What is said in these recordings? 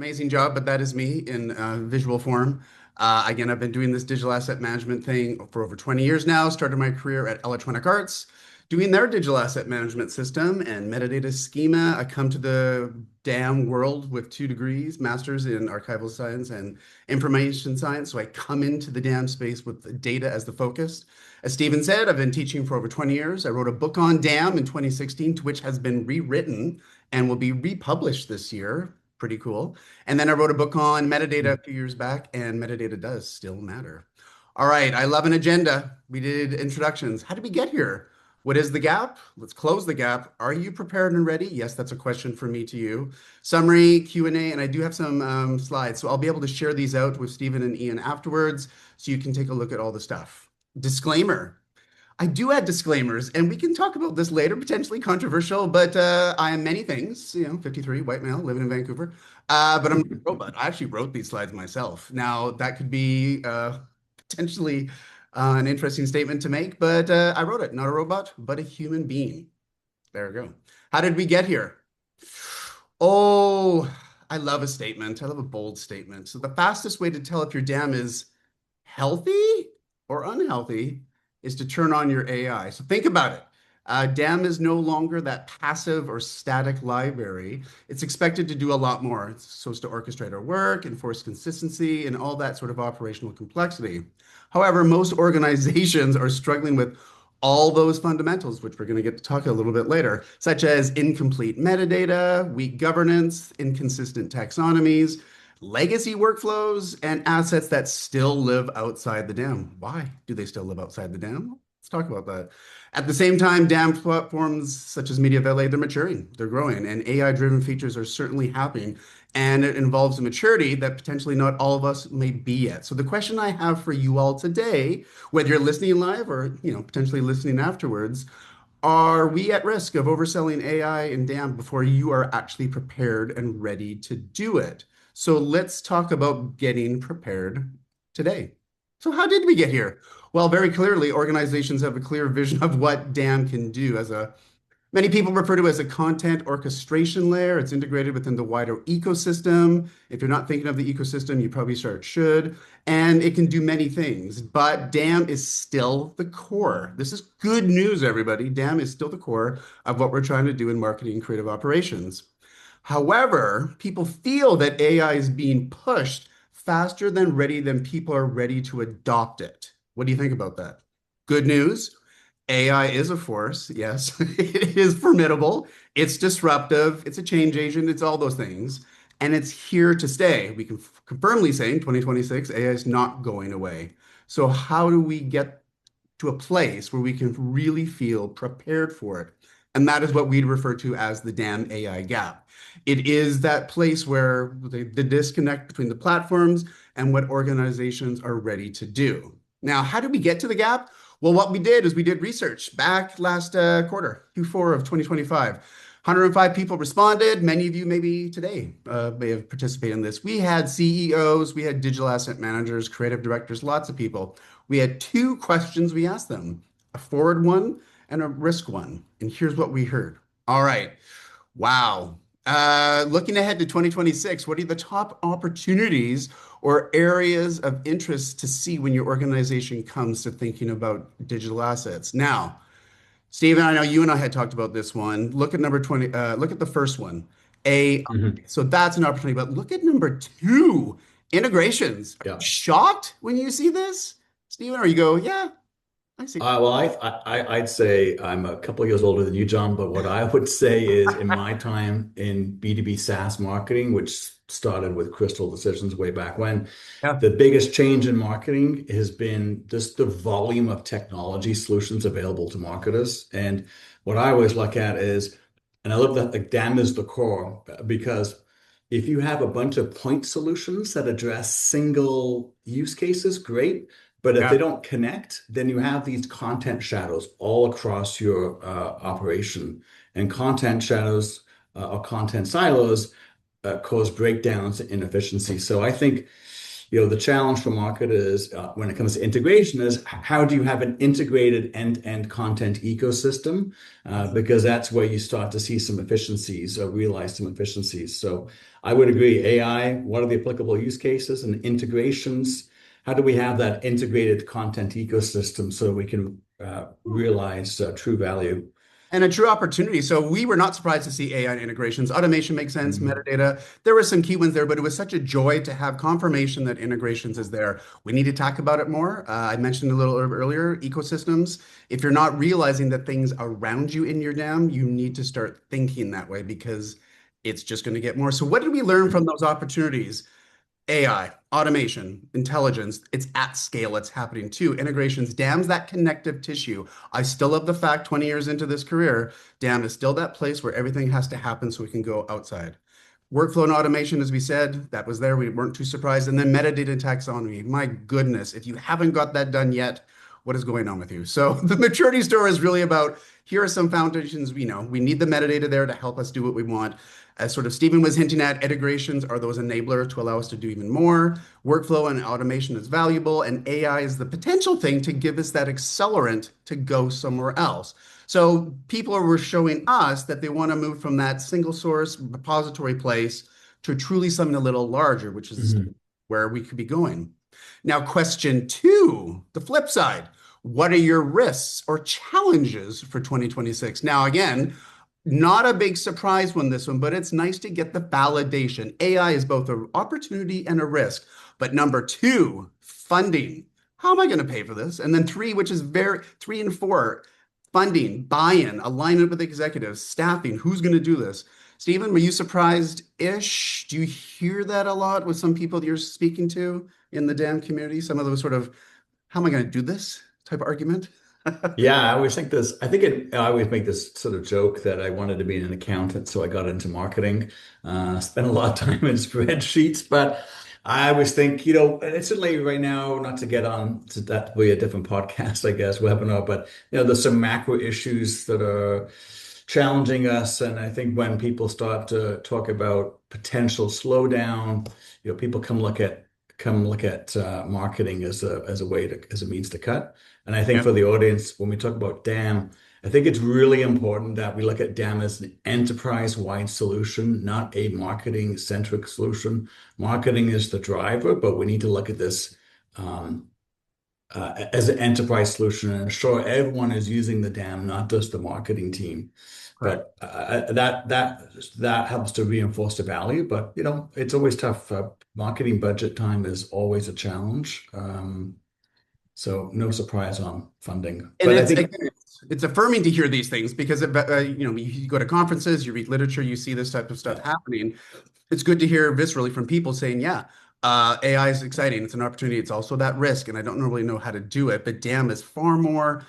amazing job, but that is me in visual form. Again, I've been doing this digital asset management thing for over 20 years now. Started my career at Electronic Arts, doing their digital asset management system and metadata schema. I come to the damn world with 2 degrees, masters in archival science and information science. So I come into the damn space with the data as the focus. As Stephen said, I've been teaching for over 20 years. I wrote a book on DAM in 2016, to which has been rewritten and will be republished this year. Pretty cool. And then I wrote a book on metadata a few years back, and metadata does still matter. All right, I love an agenda. We did introductions. How did we get here? What is the gap? Let's close the gap. Are you prepared and ready? Yes, that's a question for me to you. Summary, Q&A, and I do have some slides. So I'll be able to share these out with Stephen and Ian afterwards so you can take a look at all the stuff. Disclaimer. I do add disclaimers, and we can talk about this later, potentially controversial, but I am many things, 53, white male, living in Vancouver, but I'm not a robot. I actually wrote these slides myself. Now, that could be potentially an interesting statement to make, but I wrote it, not a robot, but a human being. There we go. How did we get here? Oh, I love a statement. I love a bold statement. So the fastest way to tell if your dam is healthy or unhealthy is to turn on your AI. So think about it. DAM is no longer that passive or static library. It's expected to do a lot more. It's supposed to orchestrate our work, enforce consistency, and all that sort of operational complexity. However, most organizations are struggling with all those fundamentals, which we're going to get to talk a little bit later, such as incomplete metadata, weak governance, inconsistent taxonomies, legacy workflows, and assets that still live outside the DAM. Why do they still live outside the DAM? Let's talk about that. At the same time, DAM platforms such as Media Valet, they're maturing, they're growing, and AI-driven features are certainly happening. And it involves a maturity that potentially not all of us may be at. So the question I have for you all today, whether you're listening live or potentially listening afterwards, are we at risk of overselling AI and DAM before you are actually prepared and ready to do it? So let's talk about getting prepared today. So how did we get here? Well, very clearly, organizations have a clear vision of what DAM can do many people refer to it as a content orchestration layer. It's integrated within the wider ecosystem. If you're not thinking of the ecosystem, you probably should. And it can do many things, but DAM is still the core. This is good news, everybody. DAM is still the core of what we're trying to do in marketing and creative operations. However, people feel that AI is being pushed faster than people are ready to adopt it. What do you think about that? Good news. AI is a force. Yes, it is formidable. It's disruptive. It's a change agent. It's all those things. And it's here to stay. We can firmly say in 2026, AI is not going away. So how do we get to a place where we can really feel prepared for it? And that is what we'd refer to as the DAM AI gap. It is that place where the disconnect between the platforms and what organizations are ready to do. Now, how did we get to the gap? Well, what we did is we did research back last quarter, Q4 of 2025. 105 people responded. Many of you maybe today may have participated in this. We had CEOs, we had digital asset managers, creative directors, lots of people. We had 2 questions we asked them, a forward one and a risk one. And here's what we heard. All right. Wow. Looking ahead to 2026, what are the top opportunities or areas of interest to see when your organization comes to thinking about digital assets? Now, Stephen, I know you and I had talked about this one. Look at number 20, look at the first one. So that's an opportunity, but look at number 2, integrations. Are you shocked when you see this, Stephen? Or you go, yeah, I see. Well, I'd say I'm a couple of years older than you, John, but what I would say is in my time in B2B SaaS marketing, which started with Crystal Decisions way back when, Yeah. the biggest change in marketing has been just the volume of technology solutions available to marketers. And what I always look at is, and I love that like DAM is the core, because if you have a bunch of point solutions that address single use cases, great. But if they don't connect, then you have these content shadows all across your operation. And content shadows or content silos cause breakdowns and inefficiency. So I think the challenge for marketers when it comes to integration is how do you have an integrated end-to-end content ecosystem? Because that's where you start to see some efficiencies or realize some efficiencies. So I would agree, AI, what are the applicable use cases and integrations? How do we have that integrated content ecosystem so we can realize true value? And a true opportunity. So we were not surprised to see AI integrations. Automation makes sense, Mhm. metadata. There were some key ones there, but it was such a joy to have confirmation that integrations is there. We need to talk about it more. I mentioned a little earlier, ecosystems. If you're not realizing that things around you in your dam, you need to start thinking that way because it's just going to get more. So what did we learn from those opportunities? AI, automation, intelligence, it's at scale, it's happening too. Integrations, DAM's that connective tissue. I still love the fact 20 years into this career, DAM is still that place where everything has to happen so we can go outside. Workflow and automation, as we said, that was there. We weren't too surprised. And then metadata taxonomy. My goodness, if you haven't got that done yet, what is going on with you? So the maturity store is really about here are some foundations we know. We need the metadata there to help us do what we want. As sort of Stephen was hinting at, integrations are those enablers to allow us to do even more. Workflow and automation is valuable, and AI is the potential thing to give us that accelerant to go somewhere else. So people were showing us that they want to move from that single source repository place to truly something a little larger, which is Mhm. where we could be going. Now, question two, the flip side. What are your risks or challenges for 2026? Now, again, not a big surprise when this one, but it's nice to get the validation. AI is both an opportunity and a risk. But number two, funding. How am I going to pay for this? And then three, which is very, three and four, funding, buy-in, alignment with executives, staffing. Who's going to do this? Stephen, were you surprised-ish? Do you hear that a lot with some people that you're speaking to in the DAM community? Some of those sort of, how am I going to do this type of argument? Yeah, I always think this. I always make this sort of joke that I wanted to be an accountant, so I got into marketing. Spent a lot of time in spreadsheets, but I always think, and it's certainly right now, not to get on to that be a different podcast, I guess, webinar, but there's some macro issues that are challenging us, and I think when people start to talk about potential slowdown, people come look at marketing as a way to as a means to cut. And I think Yeah. for the audience, when we talk about DAM, I think it's really important that we look at DAM as an enterprise-wide solution, not a marketing-centric solution. Marketing is the driver, but we need to look at this um, as an enterprise solution and ensure everyone is using the DAM, not just the marketing team. Correct. But that helps to reinforce the value. But it's always tough. Marketing budget time is always a challenge. So no surprise on funding. And But I it's think, again, it's affirming to hear these things because you go to conferences, you read literature, you see this type of stuff yeah. happening. It's good to hear viscerally from people saying, yeah, AI is exciting. It's an opportunity. It's also that risk. And I don't really know how to do it, but DAM is far more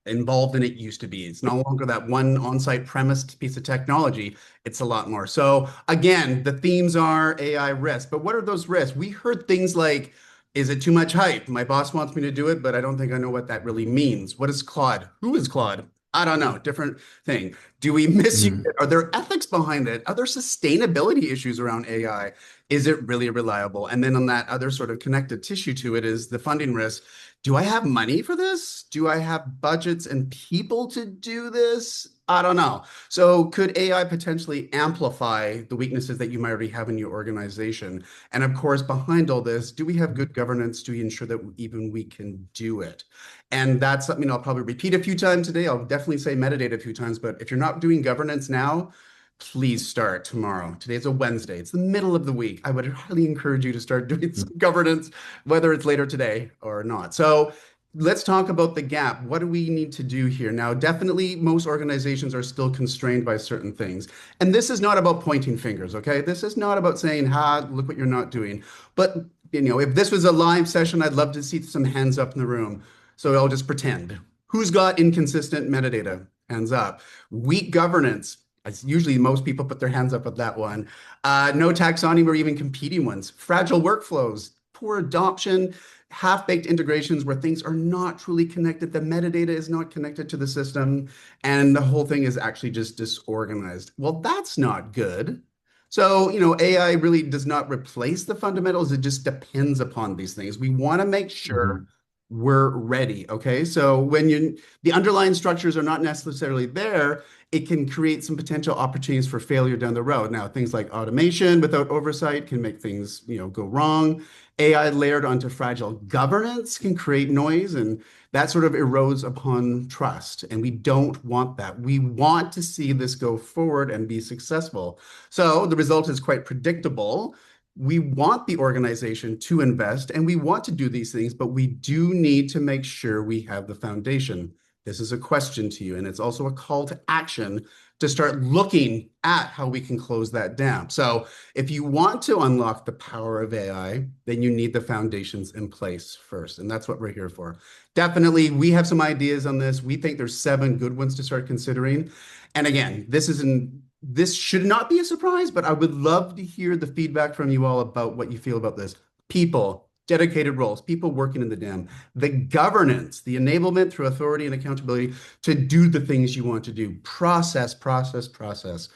involved than it used to be. It's no longer that one on-site premised piece of technology. It's a lot more. So again, the themes are AI risk, but what are those risks? We heard things like, is it too much hype? My boss wants me to do it, but I don't think I know what that really means. What is Claude? Who is Claude? I don't know. Different thing. Do we misuse Mm, it? Are there ethics behind it? Are there sustainability issues around AI? Is it really reliable? And then on that other sort of connected tissue to it is the funding risk. Do I have money for this? Do I have budgets and people to do this? I don't know. So could AI potentially amplify the weaknesses that you might already have in your organization? And of course, behind all this, do we have good governance? Do we ensure that even we can do it? And that's something I'll probably repeat a few times today. I'll definitely say metadata a few times, but if you're not doing governance now, please start tomorrow. Today's a Wednesday. It's the middle of the week. I would highly encourage you to start doing mm, some governance, whether it's later today or not. So let's talk about the gap. What do we need to do here? Now, definitely most organizations are still constrained by certain things. And this is not about pointing fingers, okay? This is not about saying, ha, look what you're not doing. But, if this was a live session, I'd love to see some hands up in the room. So I'll just pretend. Who's got inconsistent metadata? Hands up. Weak governance. Usually most people put their hands up at that one. No taxonomy or even competing ones. Fragile workflows, poor adoption, half-baked integrations where things are not truly connected. The metadata is not connected to the system, and the whole thing is actually just disorganized. Well, that's not good. So, AI really does not replace the fundamentals. It just depends upon these things. We want to make sure Mhm. we're ready. Okay. So the underlying structures are not necessarily there, it can create some potential opportunities for failure down the road. Now, things like automation without oversight can make things, go wrong. AI layered onto fragile governance can create noise, and that sort of erodes upon trust. And we don't want that. We want to see this go forward and be successful. So the result is quite predictable. We want the organization to invest and we want to do these things, but we do need to make sure we have the foundation. This is a question to you, and it's also a call to action to start looking at how we can close that dam. So, if you want to unlock the power of AI, then you need the foundations in place first. And that's what we're here for. Definitely, we have some ideas on this. We think there's 7 good ones to start considering. And again, this should not be a surprise, but I would love to hear the feedback from you all about what you feel about this. People, dedicated roles, people working in the dam, the governance, the enablement through authority and accountability to do the things you want to do. Process, process, process.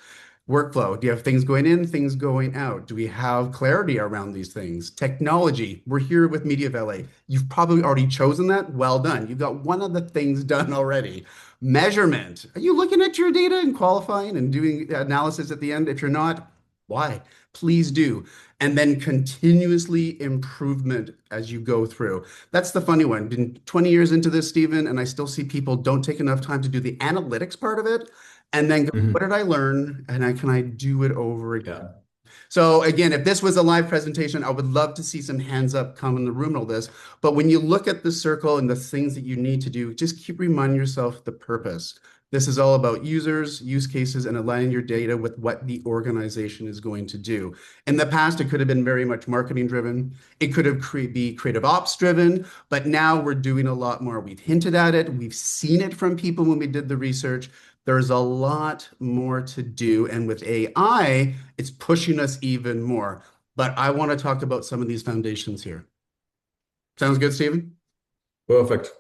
Workflow. Do you have things going in, things going out? Do we have clarity around these things? Technology. We're here with Media Valet. You've probably already chosen that. Well done. You've got one of the things done already. Measurement. Are you looking at your data and qualifying and doing analysis at the end? If you're not, why? Please do. And then continuously improvement as you go through. That's the funny one. Been 20 years into this, Stephen, and I still see people don't take enough time to do the analytics part of it and then go, what Mhm. did I learn? And can I do it over again? Yeah. So again, if this was a live presentation, I would love to see some hands up come in the room and all this. But when you look at the circle and the things that you need to do, just keep reminding yourself the purpose. This is all about users, use cases, and aligning your data with what the organization is going to do. In the past, it could have been very much marketing driven. It could have be creative ops driven, but now we're doing a lot more. We've hinted at it. We've seen it from people when we did the research. There's a lot more to do. And with AI, it's pushing us even more. But I want to talk about some of these foundations here. Sounds good, Stephen? Perfect.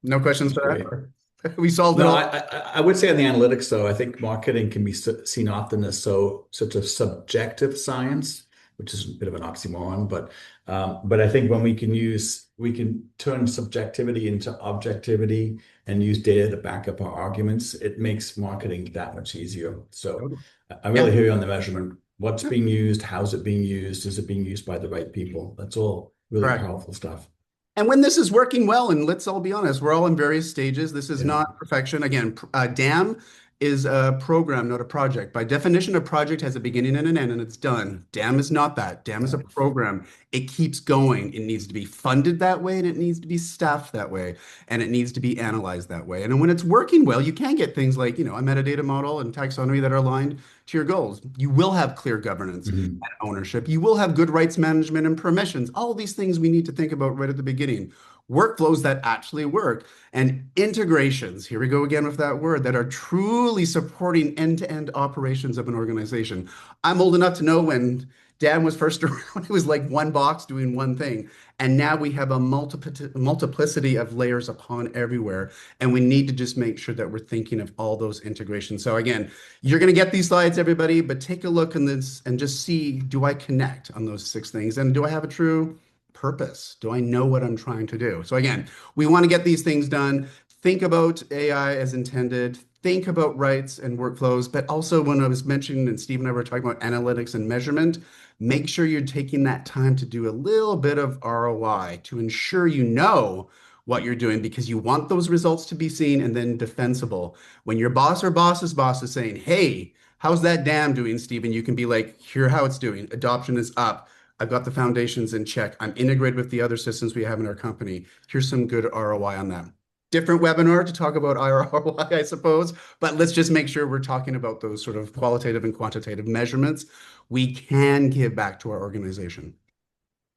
No questions Sounds for great. that? We solved it No, all. I would say on the analytics, though, I think marketing can be seen often as such a subjective science, which is a bit of an oxymoron. But I think when we can turn subjectivity into objectivity and use data to back up our arguments, it makes marketing that much easier. So I Yeah. really hear you on the measurement. What's being used? How's it being used? Is it being used by the right people? That's all really Correct. powerful stuff. And when this is working well, and let's all be honest, we're all in various stages. This is Yeah. not perfection. Again, DAM is a program, not a project. By definition, a project has a beginning and an end, and it's done. DAM is not that. DAM is a Yeah. program. It keeps going. It needs to be funded that way, and it needs to be staffed that way, and it needs to be analyzed that way. And when it's working well, you can get things like, a metadata model and taxonomy that are aligned to your goals. You will have clear governance Mhm. ownership. You will have good rights management and permissions. All these things we need to think about right at the beginning. Workflows that actually work and integrations. Here we go again with that word that are truly supporting end-to-end operations of an organization. I'm old enough to know when Dan was first around, it was like one box doing one thing. And now we have a multiplicity of layers upon everywhere. And we need to just make sure that we're thinking of all those integrations. So again, you're going to get these slides, everybody, but take a look in this and just see, do I connect on those 6 things? And do I have a true purpose? Do I know what I'm trying to do? So again, we want to get these things done. Think about AI as intended. Think about rights and workflows, but also when I was mentioning, and Steve and I were talking about analytics and measurement, make sure you're taking that time to do a little bit of ROI to ensure you know what you're doing because you want those results to be seen and then defensible. When your boss or boss's boss is saying, hey, how's that dam doing, Stephen? You can be like, here how it's doing. Adoption is up. I've got the foundations in check. I'm integrated with the other systems we have in our company. Here's some good ROI on that. Different webinar to talk about ROI, I suppose, but let's just make sure we're talking about those sort of qualitative and quantitative measurements we can give back to our organization,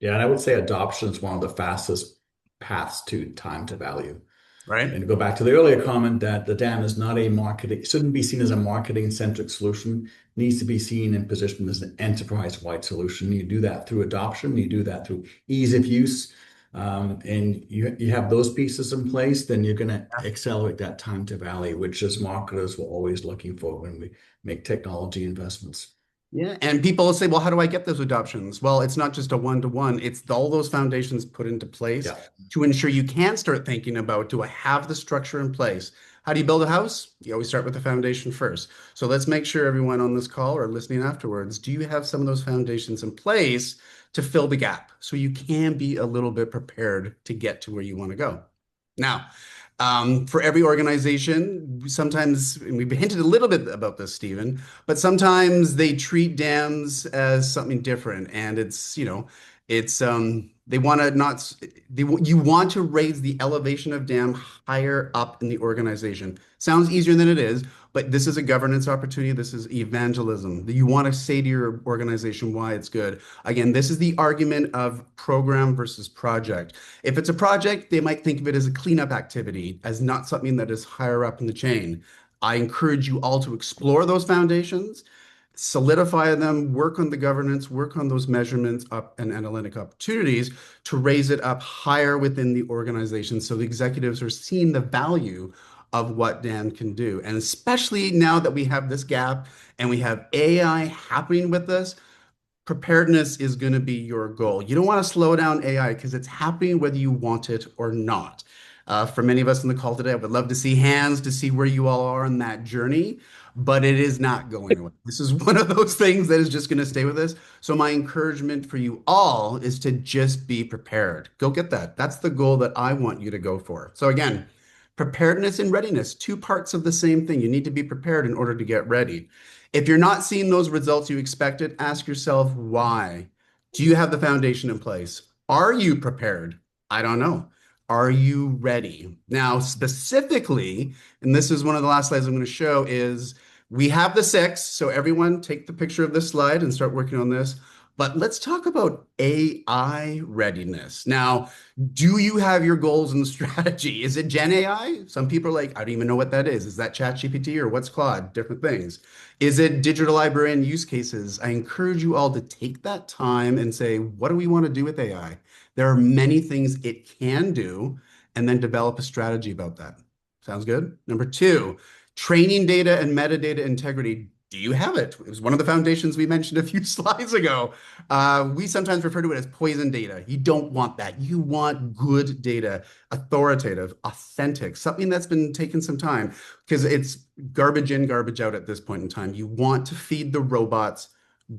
Yeah, and I would say adoption is one of the fastest paths to time to value. right? And to go back to the earlier comment that the dam is not a marketing, shouldn't be seen as a marketing-centric solution, needs to be seen and positioned as an enterprise-wide solution. You do that through adoption, you do that through ease of use, and you have those pieces in place, then you're going to accelerate that time to value, which as marketers we're always looking for when we make technology investments. Yeah, and people will say, well, how do I get those adoptions? Well, it's not just a one-to-one. It's all those foundations put into place Yeah. to ensure you can start thinking about, do I have the structure in place? How do you build a house? You always start with the foundation first. So let's make sure everyone on this call or listening afterwards, do you have some of those foundations in place to fill the gap so you can be a little bit prepared to get to where you want to go? Now, for every organization, sometimes, and we've hinted a little bit about this, Stephen, but sometimes they treat dams as something different, and they want to not you want to raise the elevation of dam higher up in the organization. Sounds easier than it is, but this is a governance opportunity. This is evangelism. You want to say to your organization why it's good. Again, this is the argument of program versus project. If it's a project, they might think of it as a cleanup activity, as not something that is higher up in the chain. I encourage you all to explore those foundations, solidify them, work on the governance, work on those measurements up and analytic opportunities to raise it up higher within the organization so the executives are seeing the value of what Dan can do. And especially now that we have this gap and we have AI happening with us, preparedness is going to be your goal. You don't want to slow down AI because it's happening whether you want it or not. For many of us on the call today, I would love to see hands to see where you all are on that journey, but it is not going away. This is one of those things that is just going to stay with us. So my encouragement for you all is to just be prepared. Go get that. That's the goal that I want you to go for. So again, preparedness and readiness, two parts of the same thing. You need to be prepared in order to get ready. If you're not seeing those results you expected, ask yourself why. Do you have the foundation in place? Are you prepared? I don't know. Are you ready? Now, specifically, and this is one of the last slides I'm going to show, is we have the six. So everyone take the picture of this slide and start working on this. But let's talk about AI readiness. Now, do you have your goals and strategy? Is it Gen AI? Some people are like, I don't even know what that is. Is that ChatGPT or what's Claude? Different things. Is it digital librarian use cases? I encourage you all to take that time and say, what do we want to do with AI? There are many things it can do, and then develop a strategy about that. Sounds good? Number two, training data and metadata integrity. Do you have it? It was one of the foundations we mentioned a few slides ago. We sometimes refer to it as poison data. You don't want that. You want good data, authoritative, authentic, something that's been taken some time because it's garbage in, garbage out at this point in time. You want to feed the robots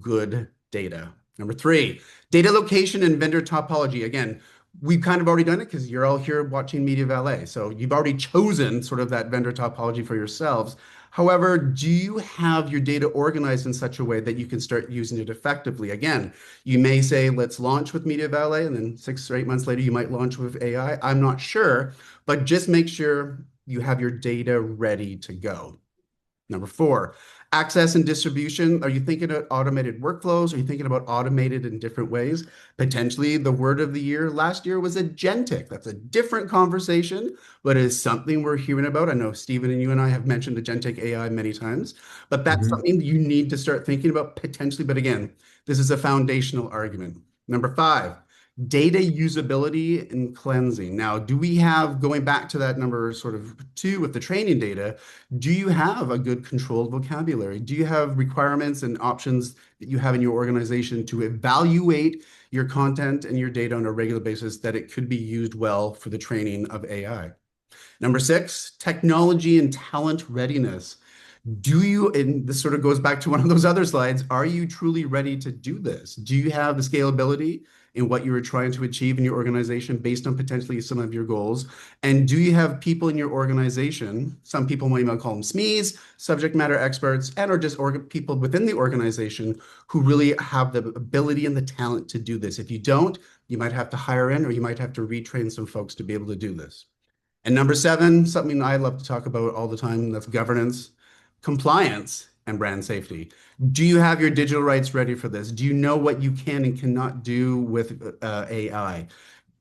good data. Number three, data location and vendor topology. Again, we've kind of already done it because you're all here watching Media Valet. So you've already chosen sort of that vendor topology for yourselves. However, do you have your data organized in such a way that you can start using it effectively? Again, you may say, let's launch with Media Valet, and then 6 or 8 months later, you might launch with AI. I'm not sure, but just make sure you have your data ready to go. Number four, access and distribution. Are you thinking about automated workflows? Are you thinking about automated in different ways? Potentially, the word of the year last year was agentic. That's a different conversation, but it is something we're hearing about. I know Stephen and you and I have mentioned agentic AI many times, but that's Mhm. something you need to start thinking about potentially. But again, this is a foundational argument. Number five, data usability and cleansing. Now, do we have, going back to that number sort of two with the training data, do you have a good controlled vocabulary? Do you have requirements and options that you have in your organization to evaluate your content and your data on a regular basis that it could be used well for the training of AI? Number six, technology and talent readiness. Do you, and this sort of goes back to one of those other slides, are you truly ready to do this? Do you have the scalability in what you were trying to achieve in your organization based on potentially some of your goals? And do you have people in your organization, some people might even call them SMEs, subject matter experts, and or just people within the organization who really have the ability and the talent to do this? If you don't, you might have to hire in or you might have to retrain some folks to be able to do this. And number seven, something I love to talk about all the time, that's governance, compliance, and brand safety. Do you have your digital rights ready for this? Do you know what you can and cannot do with AI?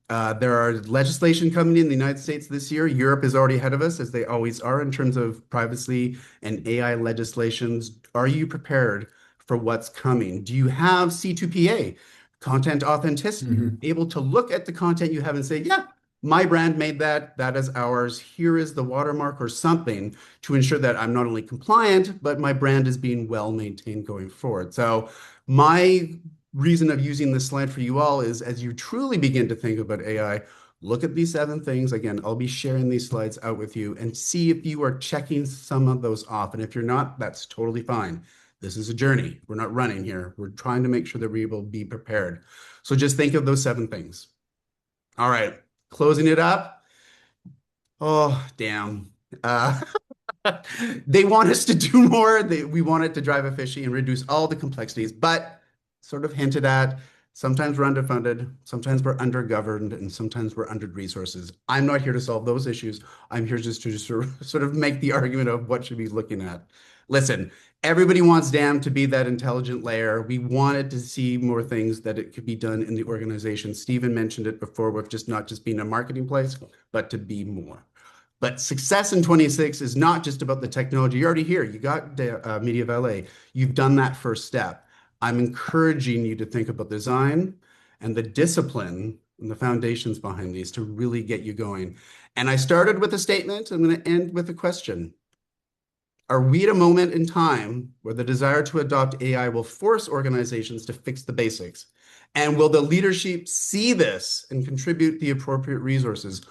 There are legislation coming in the United States this year. Europe is already ahead of us, as they always are, in terms of privacy and AI legislations. Are you prepared for what's coming? Do you have C2PA, content authenticity, Mhm. able to look at the content you have and say, yeah, My brand made that. That is ours. Here is the watermark or something to ensure that I'm not only compliant, but my brand is being well maintained going forward. So my reason of using this slide for you all is as you truly begin to think about AI, look at these 7 things. Again, I'll be sharing these slides out with you and see if you are checking some of those off. And if you're not, that's totally fine. This is a journey. We're not running here. We're trying to make sure that we will be prepared. So just think of those 7 things. All right, closing it up. Oh, damn. Uh, they want us to do more. We want it to drive efficiency and reduce all the complexities, but sort of hinted at, sometimes we're underfunded, sometimes we're undergoverned, and sometimes we're under resources. I'm not here to solve those issues. I'm here just to sort of make the argument of what should we be looking at. Listen, everybody wants DAM to be that intelligent layer. We wanted to see more things that it could be done in the organization. Stephen mentioned it before with just not just being a marketing place, but to be more. But success in 26 is not just about the technology. You're already here. You got the Media Valet. You've done that first step. I'm encouraging you to think about design and the discipline and the foundations behind these to really get you going. And I started with a statement. I'm going to end with a question. Are we at a moment in time where the desire to adopt AI will force organizations to fix the basics? And will the leadership see this and contribute the appropriate resources?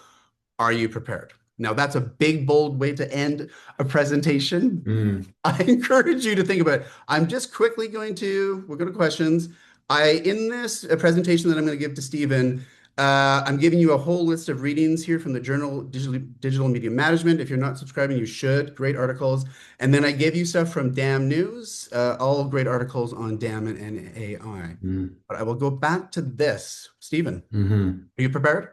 Are you prepared? Now, that's a big, bold way to end a presentation. Mm. I encourage you to think about it. I'm just quickly we'll go to questions. In this presentation that I'm going to give to Stephen, I'm giving you a whole list of readings here from the journal Digital Media Management. If you're not subscribing, you should. Great articles. And then I gave you stuff from DAM News, all great articles on DAM and AI. Mm. But I will go back to this. Stephen, Hmm. are you prepared?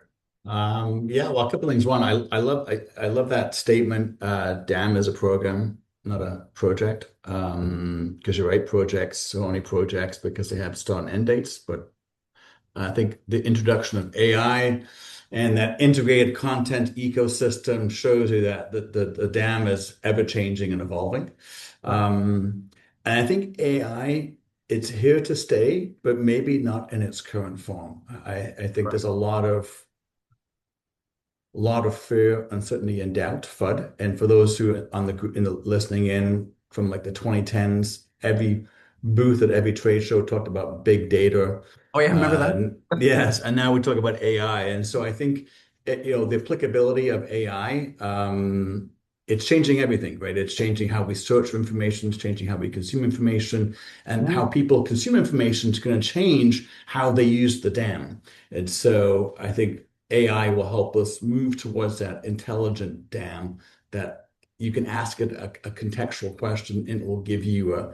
Yeah, well, a couple things. One, I love that statement. DAM is a program, not a project. Because you're right, projects are only projects because they have start and end dates. But I think the introduction of AI and that integrated content ecosystem shows you that the dam is ever changing and evolving. And I think AI, it's here to stay, but maybe not in its current form. I think there's a lot of fear, uncertainty, and doubt, FUD. And for those who on the in the listening in from like the 2010s, every booth at every trade show talked about big data. Oh, yeah, remember that? Yes, and now we talk about AI. And so I think the applicability of AI, it's changing everything, right? It's changing how we search for information, it's changing how we consume information, and Yeah. how people consume information is going to change how they use the dam. And so I think AI will help us move towards that intelligent dam that you can ask it a contextual question and it will give you a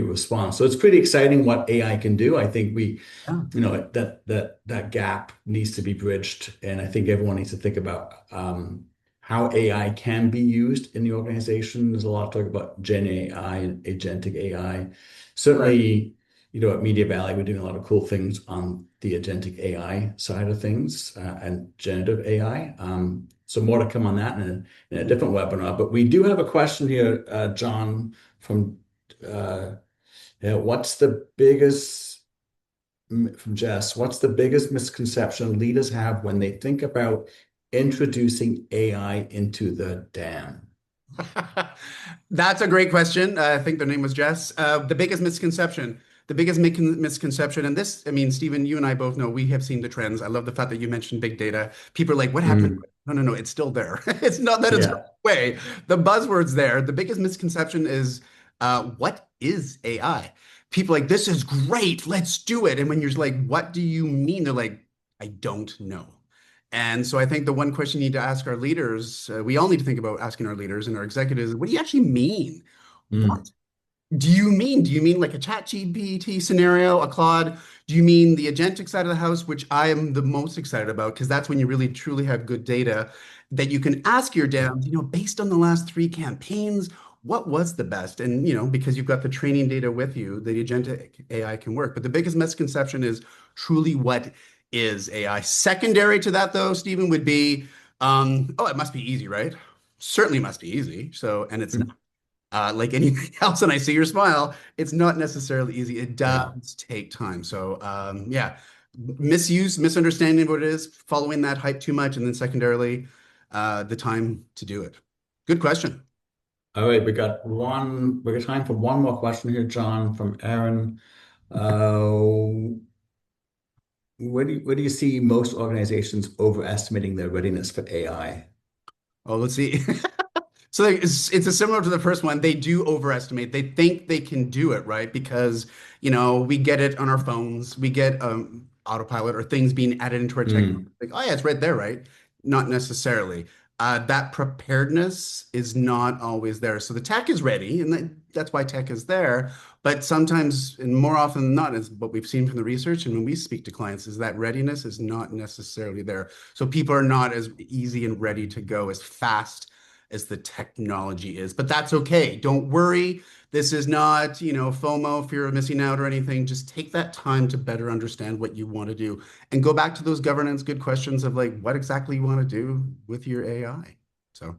response. So it's pretty exciting what AI can do. I think Yeah. that gap needs to be bridged, and I think everyone needs to think about how AI can be used in the organization. There's a lot of talk about Gen AI and agentic AI. Right. Certainly, at Media Valley, we're doing a lot of cool things on the agentic AI side of things and generative AI. So more to come on that in a different webinar. But we do have a question here, John, from what's the biggest from Jess? What's the biggest misconception leaders have when they think about introducing AI into the dam? That's a great question. I think their name was Jess. The biggest misconception, and this, I mean, Stephen, you and I both know we have seen the trends. I love the fact that you mentioned big data. People are like, what happened? Mm, No, no, no, it's still there. It's not that it's going yeah. away. The buzzword's there. The biggest misconception is, what is AI? People are like, this is great. Let's do it. And when you're like, what do you mean? They're like, I don't know. And so I think the one question you need to ask our leaders, we all need to think about asking our leaders and our executives, what do you actually mean? Mm, What do you mean? Do you mean like a chat GPT scenario, a Claude? Do you mean the agentic side of the house, which I am the most excited about because that's when you really truly have good data that you can ask your devs, based on the last 3 campaigns, what was the best? And, because you've got the training data with you, the agentic AI can work. But the biggest misconception is truly what is AI. Secondary to that, though, Stephen, would be, oh, it must be easy, right? Certainly must be easy. So, and it's not. mm, Like anything else, and I see your smile, it's not necessarily easy. It yeah. does take time. So, yeah, misuse, misunderstanding of what it is, following that hype too much, and then secondarily, the time to do it. Good question. All right, we got time for one more question here, John, from Aaron. Uh, where do you see most organizations overestimating their readiness for AI? Oh, let's see. So it's a similar to the first one. They do overestimate. They think they can do it, right? Because, we get it on our phones. We get autopilot or things being added into our tech. Hmm. Like, oh yeah, it's right there, right? Not necessarily. That preparedness is not always there. So the tech is ready, and that's why tech is there. But sometimes, and more often than not, is what we've seen from the research and when we speak to clients, is that readiness is not necessarily there. So people are not as easy and ready to go as fast as the technology is. But that's okay. Don't worry. This is not, FOMO, fear of missing out or anything. Just take that time to better understand what you want to do and go back to those governance good questions of like what exactly you want to do with your AI. So,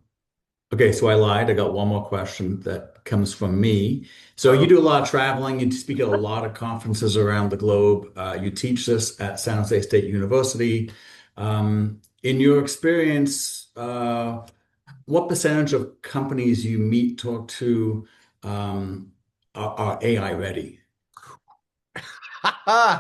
Okay, so I lied. I got one more question that comes from me. So you uh-oh. do a lot of traveling. You speak at a lot of conferences around the globe. You teach this at San Jose State University. In your experience, what percentage of companies you meet, talk to, are AI ready?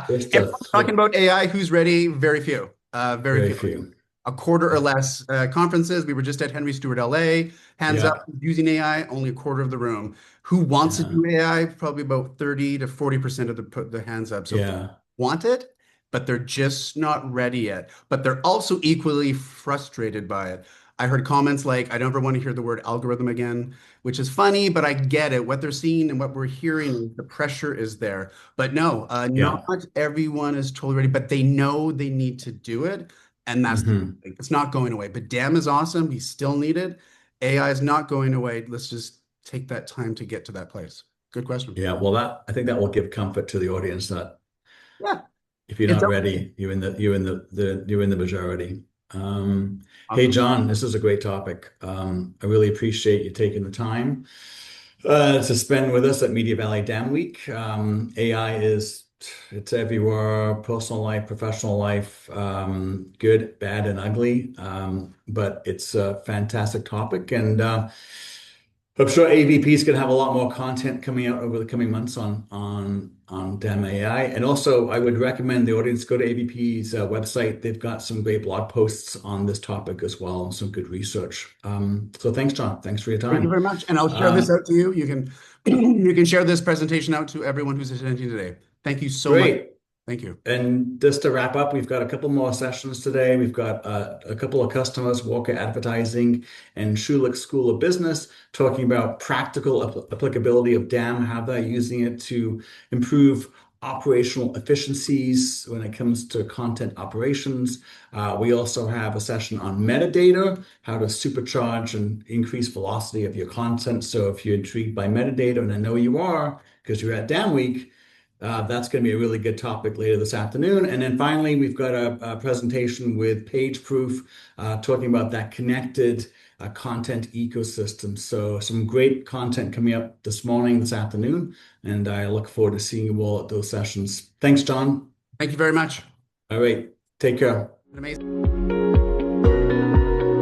Just a Everyone's talking thought. about AI. Who's ready? Very few. Very Very few. few. A quarter or less conferences. We were just at Henry Stewart LA. Hands up, Yeah, using AI, only a quarter of the room. Who wants to yeah, do AI? Probably about 30 to 40% of the hands up. So people yeah. want it, but they're just not ready yet. But they're also equally frustrated by it. I heard comments like, I don't ever want to hear the word algorithm again, which is funny, but I get it. What they're seeing and what we're hearing, the pressure is there. But no, not Yeah. everyone is totally ready, but they know they need to do it. And that's the Hmm. thing. It's not going away. But DAM is awesome. We still need it. AI is not going away. Let's just take that time to get to that place. Good question. Yeah. Well, I think that will give comfort to the audience that Yeah, if you're it's not okay. ready, you're in the majority. Hey, Awesome. John, this is a great topic. I really appreciate you taking the time to spend with us at Media Valley Dam Week. AI it's everywhere, personal life, professional life, good, bad, and ugly. But it's a fantastic topic, and I'm sure AVP is going to have a lot more content coming out over the coming months on DAM AI. And also, I would recommend the audience go to AVP's website. They've got some great blog posts on this topic as well, and some good research. So thanks, John. Thanks for your Thank you time. very much. And I'll share this Um, out to you. You can you can share this presentation out to everyone who's attending today. Thank you so much. Great. Thank you. And just to wrap up, we've got a couple more sessions today. We've got a couple of customers, Walker Advertising and Schulich School of Business, talking about practical applicability of DAM, how they're using it to improve operational efficiencies when it comes to content operations. We also have a session on metadata, how to supercharge and increase velocity of your content. So if you're intrigued by metadata, and I know you are because you're at DAM Week, that's going to be a really good topic later this afternoon. And then finally, we've got a presentation with Page Proof talking about that connected content ecosystem. So some great content coming up this morning, this afternoon, and I look forward to seeing you all at those sessions. Thanks, John. Thank you very much. All right, take care. Amazing.